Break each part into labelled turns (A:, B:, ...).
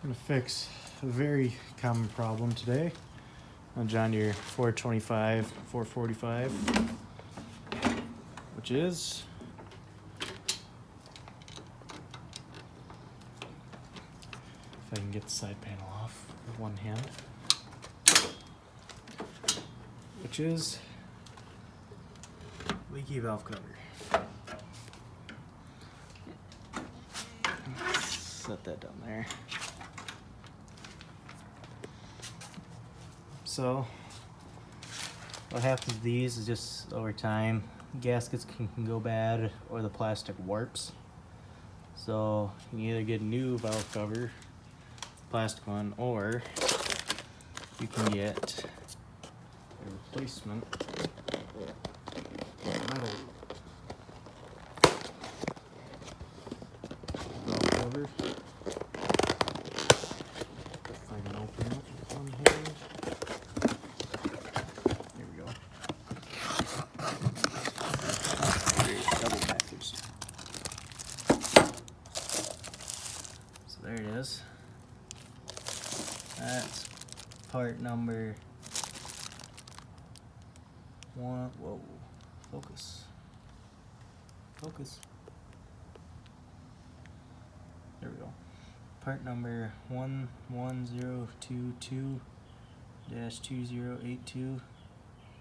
A: I'm gonna fix a very common problem today on John Deere 425, 445, which is if I can get the side panel off with one hand, which is leaky valve cover. Set that down there. So what happens to these is just over time gaskets can go bad or the plastic warps. So you either get a new valve cover, plastic one, or you can get a replacement metal valve cover. If I can open it with one hand. There we go. Great, double package. So there it is. That's part number one. Whoa, focus. Focus. There we go. Part number 11022-2082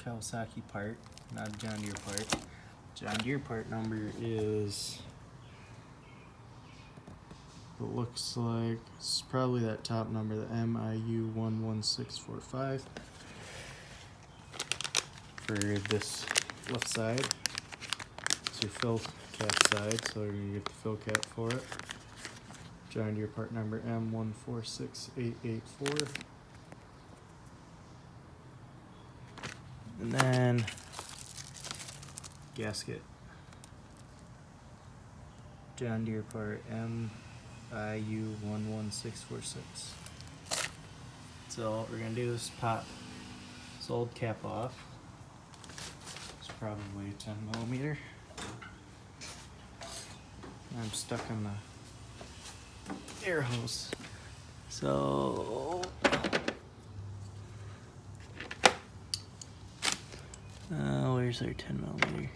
A: Kawasaki part, not a John Deere part. John Deere part number is, it looks like it's probably that top number, the MIU 11645 for this left side. It's your fill cap side, so you're gonna get the fill cap for it. John Deere part number M146884. And then gasket. John Deere part MIU 11646. So what we're gonna do is pop this old cap off. It's probably 10 millimeter. I'm stuck on the air hose. So where's our 10 millimeter?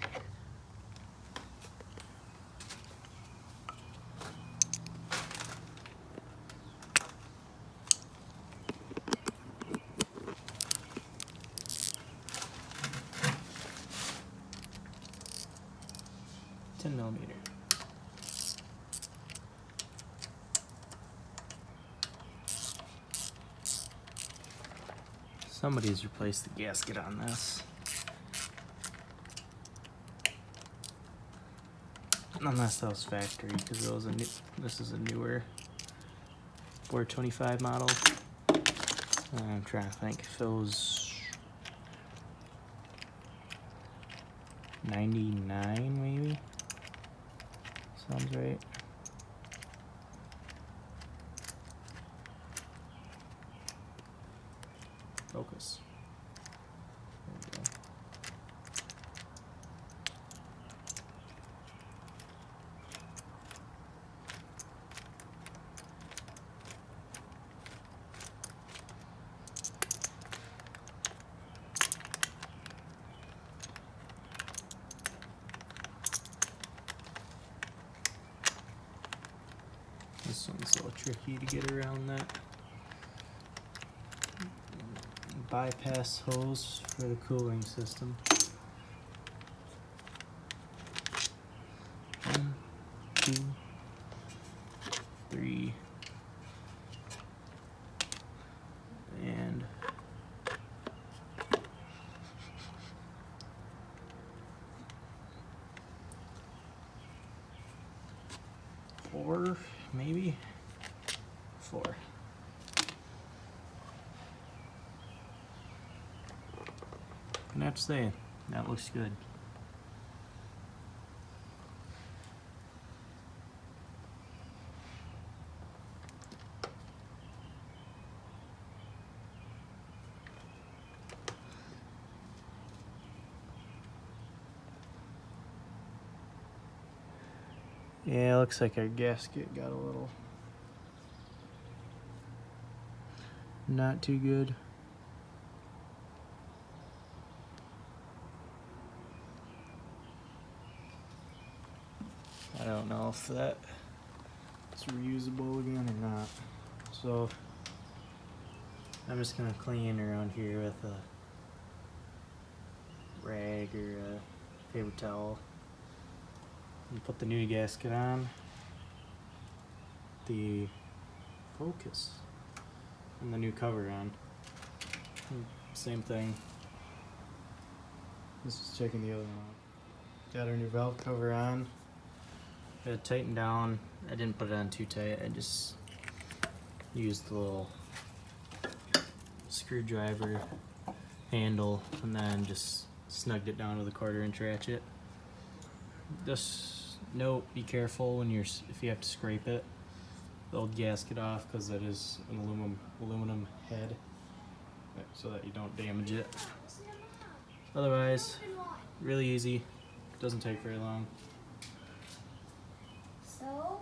A: Somebody's replaced the gasket on this. Unless that was factory, because it was this is a newer 425 model. I'm trying to think if it was 99 maybe. Sounds right. Focus. There we go. This one's a little tricky to get around that. Bypass hose for the cooling system. 1, 2, 3, and 4, maybe 4. And that's it. That looks good. Yeah, looks like our gasket got a little not too good. I don't know if that is reusable again or not. So I'm just gonna clean around here with a rag or a paper towel and put the new gasket on. The focus and the new cover on. And same thing. This is checking the other one out. Got our new valve cover on. Got it tightened down. I didn't put it on too tight. I just used the little screwdriver handle and then just snugged it down with a 1/4-inch ratchet. Just note, be careful when if you have to scrape it, the old gasket off, because that is an aluminum head, so that you don't damage it. Otherwise, really easy. Doesn't take very long.
B: So